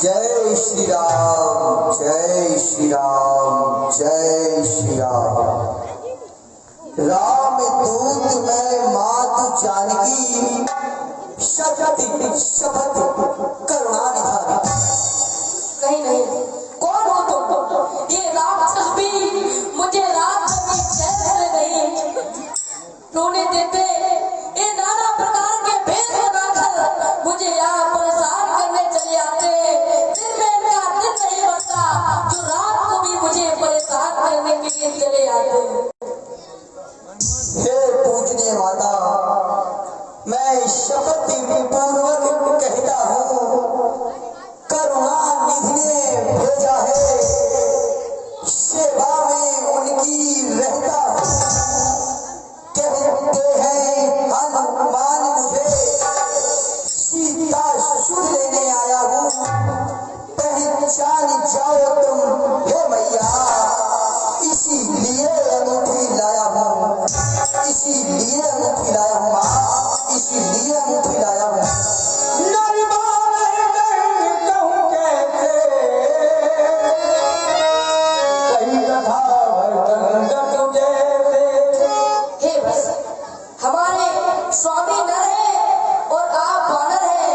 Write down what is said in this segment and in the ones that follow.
जय श्री राम, जय श्री राम। राम, जय श्री राम। राम दूत में मातु जानकी, शक्ति शपथ करुणा निधान। नहीं नहीं, कौन हो तुम? ये राक्षस भी मुझे रात में चैन से नहीं रोने देते। ये नाना प्रकार के भेद बनाकर मुझे यहाँ परेशान करने चले आते। दिन में इनका दिन नहीं बनता जो रात को भी मुझे परेशान करने के लिए चले आते। हे पूजनीय माता, मैं शपथ पूर्वक कहता हूँ, करुणा निधि ने भेजा है, सेवा में उनकी रहता हूँ। कहते हैं हनुमान मुझे सीता सुध लेने आया हूँ, पहचान जाओ तुम हे मैया, इसीलिए अंगूठी लाया हूँ, इसीलिए अंगूठी लाया हूँ माँ, इसीलिए अंगूठी लाया हूँ। हमारे स्वामी नर है और आप वानर है,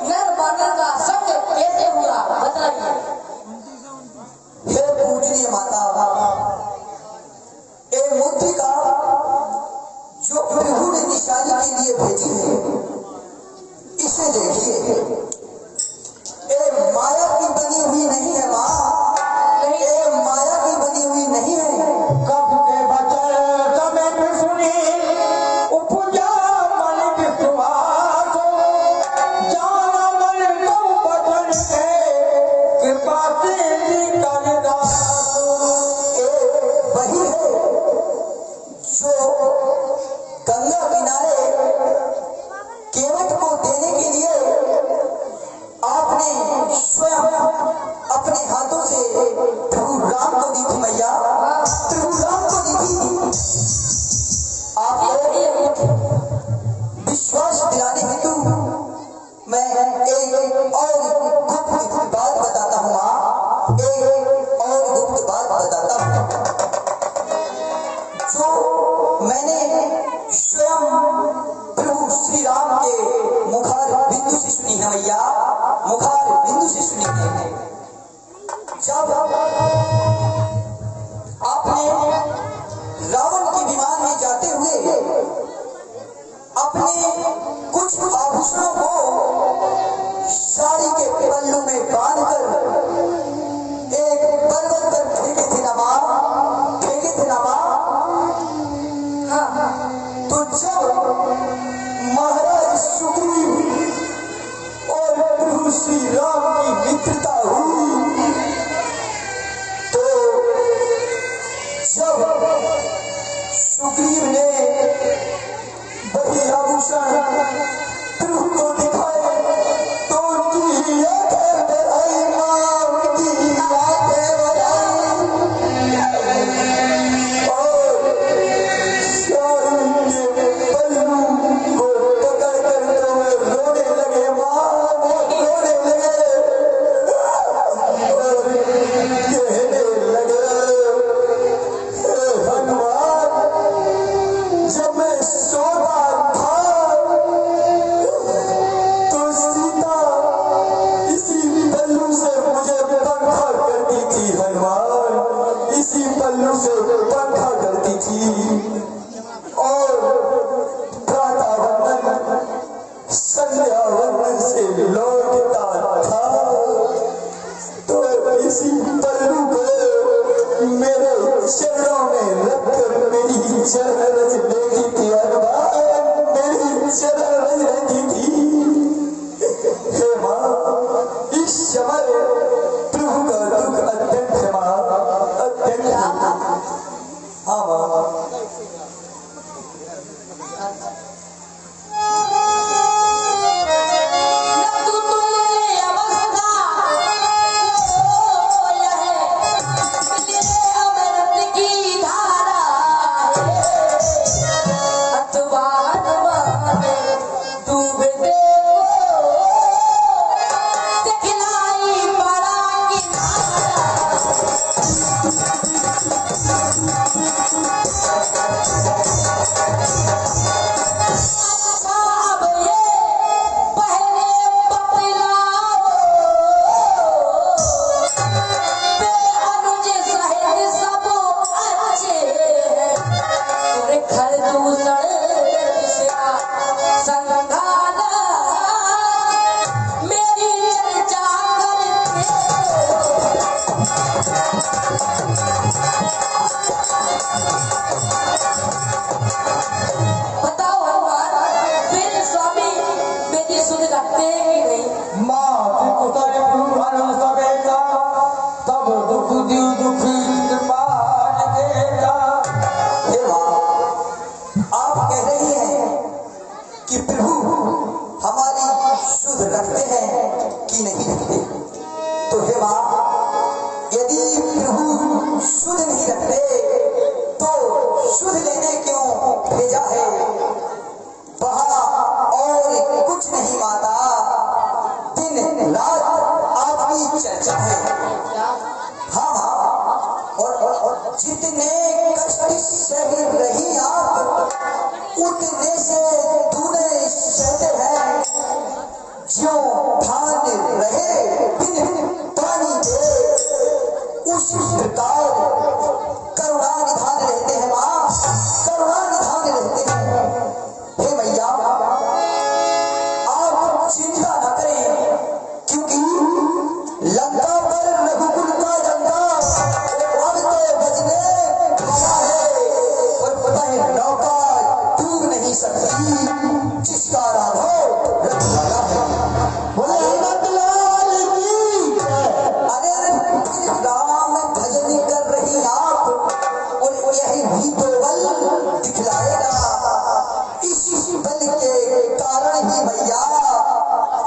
नर वानर का संग कैसे हुआ बताइए। हे पूजनीय माता, ए मुद्रिका जो प्रभु ने निशानी के लिए भेजी है, इसे देखिए। ए माया की बनी हुई नहीं है माँ, ए माया की बनी हुई नहीं है। कब के बचन समय सुनी उपजा मन विश्वास, जाना मन कौ बचन के कृपा की कालिदास। वही है जो गंगा किनारे केवट को देने के लिए आपने स्वयं अपने हाथों से प्रभु राम को दी थी मैया, प्रभु राम को दी थी। आपको विश्वास दिलाने हेतु मैं एक और गुप्त बात बताता हूँ माँ, एक और गुप्त बात बताता हूँ जो मैंने स्वयं प्रभु श्री राम के मुखार बिंदु से सुनी है मैया, मुखार बिंदु से सुनी है। जब आपने रावण के विमान में जाते हुए अपने कुछ आभूषणों को साड़ी के पल्लू में बांधकर एक पर्वत पर फेंके थे ना मां, फेंके थे ना मां। तो जब महाराज सुग्रीव और प्रभु श्री राम की मित्रता हुई, तो जब सुग्रीव ने वही आभूषण प्रभु को दिखाए, तो उनकी आंखें भर आई मां, उनकी आंखें भर आई और साड़ी के पल्लू को पकड़ कर तो रोने लगे मां, वो रोने लगे और कहने लगे, हनुमान जब मैं सोता था तो सीता इसी पल्लू से मुझे पंखा करती थी, हनुमान इसी पल्लू से पंखा करती थी। और प्रातः वंदन संध्या वंदन से लौटता था तो इसी पल्लू को मेरे चरणों में रखकर मेरी चरण रच लेती थी, हनुमान मेरी चरण रच लेती थी। हे माँ, इस समय प्रभु का दुख अत्यंत है माँ, अत्यंत। हाँ माँ, ज्यों धान रहे बिन पानी दे, उस प्रकार करुणा निधान रहते हैं माँ, करुणा निधान रहते हैं। हे मैया आप चिंता न करें, क्योंकि लंका पर रघुकुल का डंका अब तो बजने वाला है, और पता है नौका डूब नहीं सकती जिसका राधो रखवाला है। बोले नंदलाल की अरे राम भजन कर रही आप, और यही भी तो बल दिखलाएगा। इसी बल के कारण ही मैया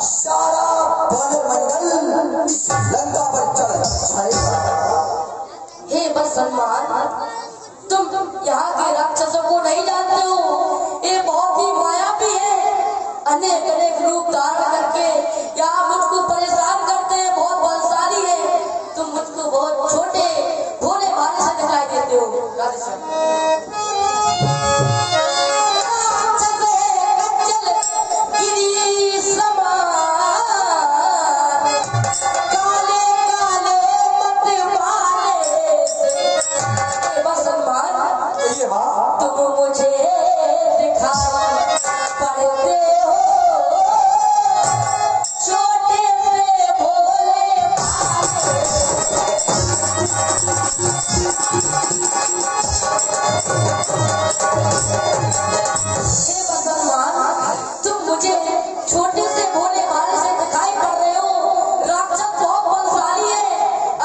सारा वनमंडल इस लंका पर चढ़ जाएगा। हे बसंतमान, तुम यहाँ के राक्षसों को नहीं जानते हो, ये बहुत ही मायावी है, अनेक अनेक रूप धारण करके यहाँ मुझको परेशान करते हैं, बहुत बलशाली है। तुम मुझको बहुत छोटे भोले भाले से दिखाई देते हो। राधे श्याम। तुम मुझे दिखाई पड़ते हो छोटे से भोले हे मुसलमान, तुम मुझे छोटे से भोले भाले से दिखाई पड़ रहे हो। राक्षस बहुत बलशाली है,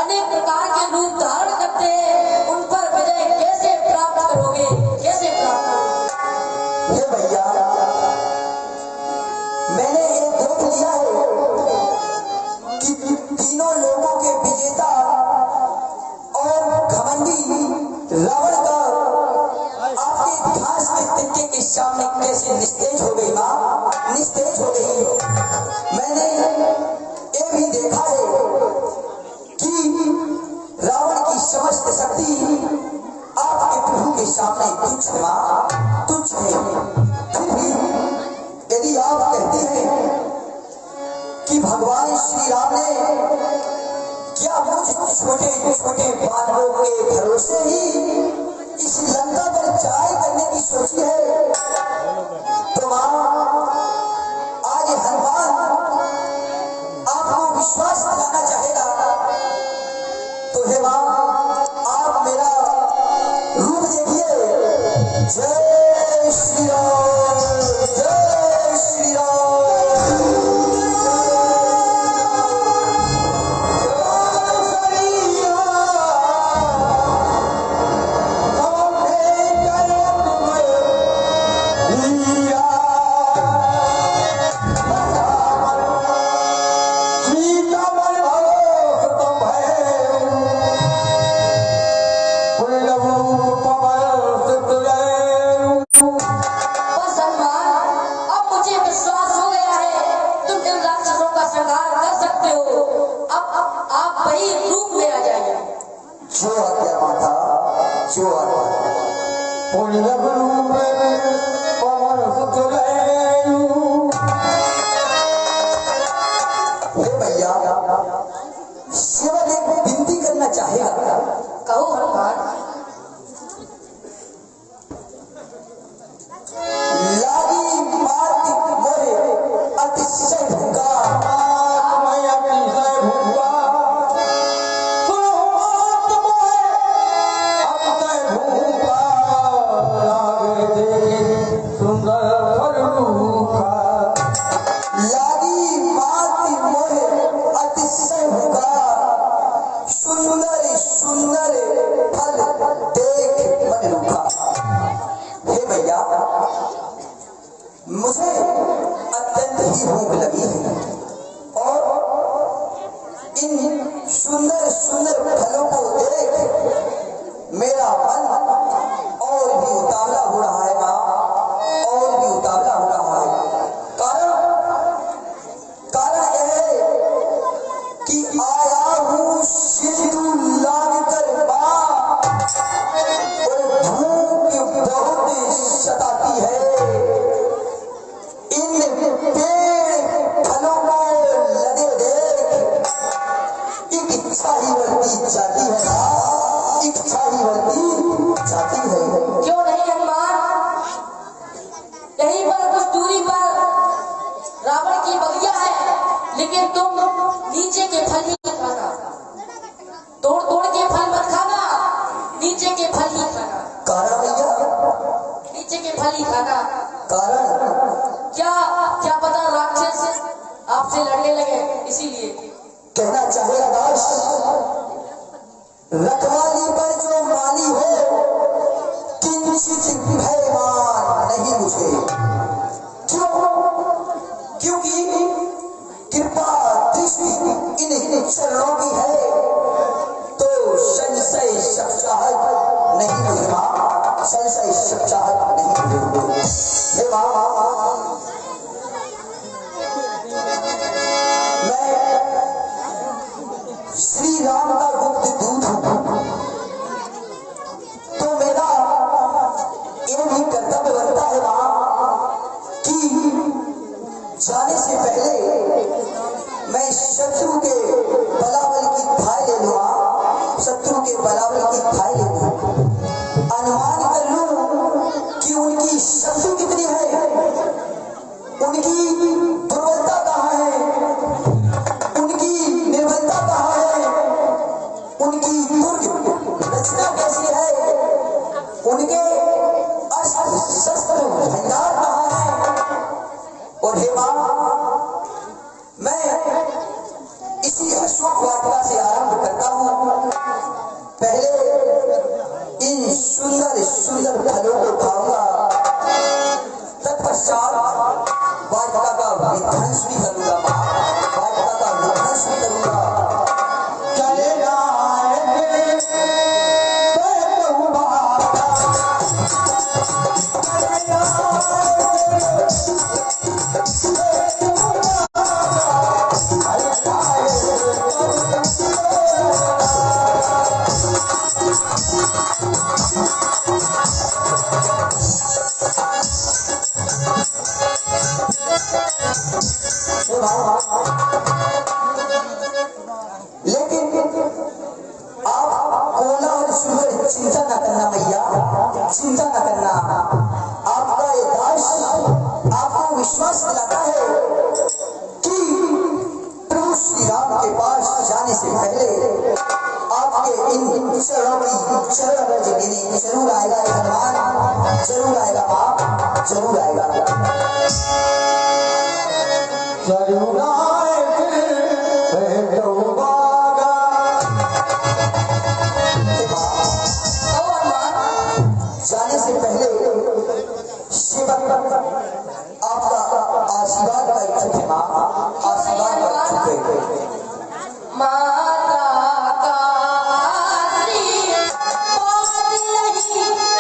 अनेक प्रकार के रूप धारण करते हैं, उन पर विजय कैसे प्राप्त करोगे, कैसे प्राप्त करोगे? हे भैया मैंने ये देख लिया है कि तीनों लोगों के विजेता और घमंडी रावण का आपके इतिहास में तिनके के सामने कैसे निस्तेज हो गई माँ, निस्तेज हो गई। मैंने ये भी देखा है कि रावण की समस्त शक्ति आपके प्रभु के सामने तुच्छ है माँ, तुच्छ है। फिर भी यदि आप कहते हैं कि भगवान श्री राम ने क्या मुझ छोटे छोटे बालकों के भरोसे ही इस लंका पर जाए करने की सोची है, तो मां आज हनुमान आपको विश्वास दिलाना चाहेगा। तो हे मां आप मेरा रूप देखिए। जय श्री राम, जय श्री राम। सेवक एक विनती करना चाहेगा। कहो हनुमान। लागी मार्ग मोरे अतिशय भूखा, मैं अतिशय भूखा, सुनो बात मोरे अतिशय भूखा, लागे दे सुंदर फलू नहीं बढ़ती जाती है। क्यों नहीं हनुमान? यहीं पर कुछ दूरी पर रावण की बगिया है, लेकिन तुम नीचे के फल ही खाना, तोड़ तोड़ के फल मत खाना, नीचे के फल ही खाना। कारण भैया? नीचे के फल ही खाना। कारण क्या क्या पता राक्षस आपसे लड़ने लगे, इसीलिए कहना चाहेगा दास, रखवाली पर जो माली हो किंचित भयमान नहीं मुझे। क्यों? क्योंकि कृपा दृष्टि इन चरणों की है, तो संशय शक्चाहत नहीं मुझे मां, संशय शक्चाहत नहीं मुझे। हे मां, मैं श्री राम का गुप्त दूत हूं, तो मेरा ये भी कर्तव्य बनता है मां कि जाने से पहले मैं शत्रु के बलाबल की थाई ले लूं, शत्रु के बलाबल की थाई ले लूं, अनुमान कर लूं कि उनकी शक्ति कितनी है, उनकी दुर्बलता कहाँ है, उनकी निर्बलता कहाँ है, उनकी दुर्ग रचना कैसी है, उनके अस्त्र शस्त्र भंडार कहाँ है। और हे मां, मैं इसी अशोक वाटिका से आरंभ करता हूं। पहले इन सुंदर सुंदर फलों को खाऊंगा, तत्पश्चात वाटिका का विध्वंस भी करूंगा मां, वाटिका का विध्वंस भी करूंगा। चले जाएंगे लेकिन आप कोला और शुगर चिंता न करना मैया, चिंता न करना। आपका ये दास आपको विश्वास दिलाता है कि प्रभु श्री राम के पास जाने से पहले आपके इन चरणों की चरण रज गिने जरूर आएगा, हनुमान जरूर आएगा मां, जरूर आएगा। जाने से पहले सेवक आपका आशीर्वाद का इच्छुक है मां, आशीर्वाद का इच्छुक है। माता का आशीर्वाद नहीं हो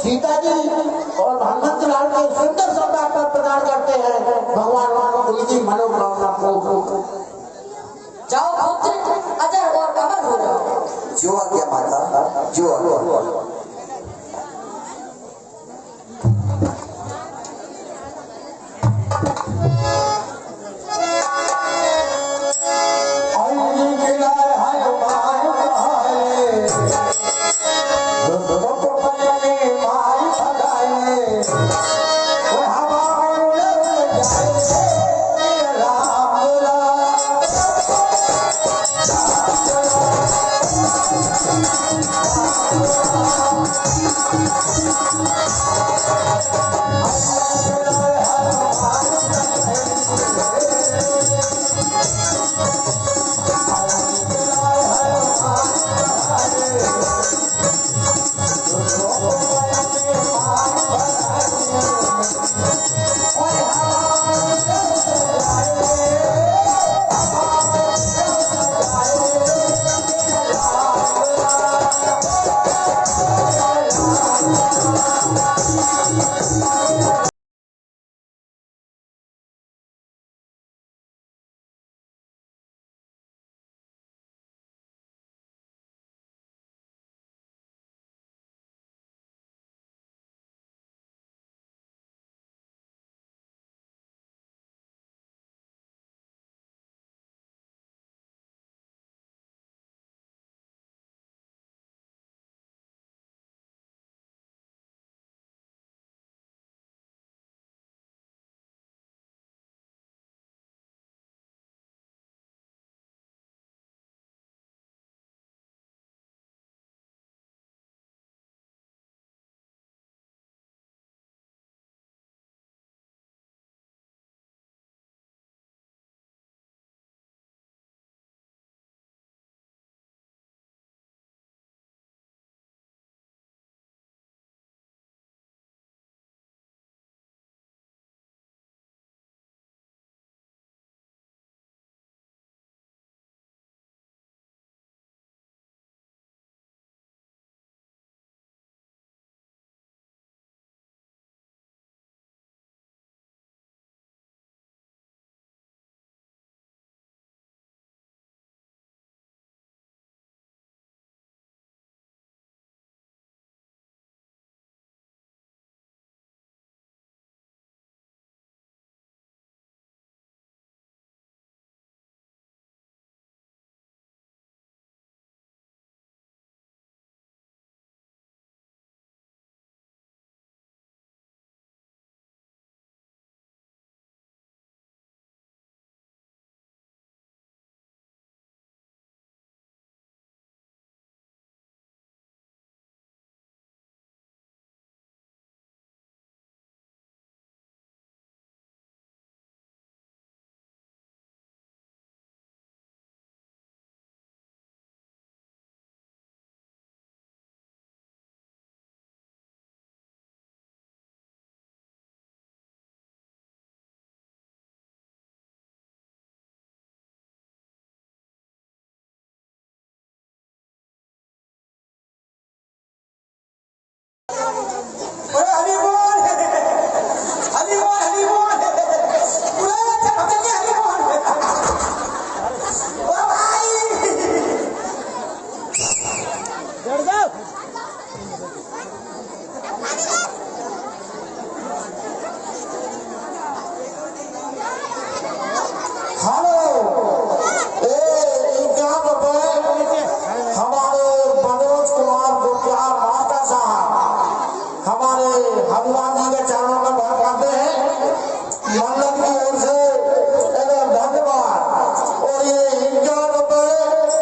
सीता जी और हनुमत लाल के सुंदर सा प्राप्त प्रदान करते हैं। भगवान उनकी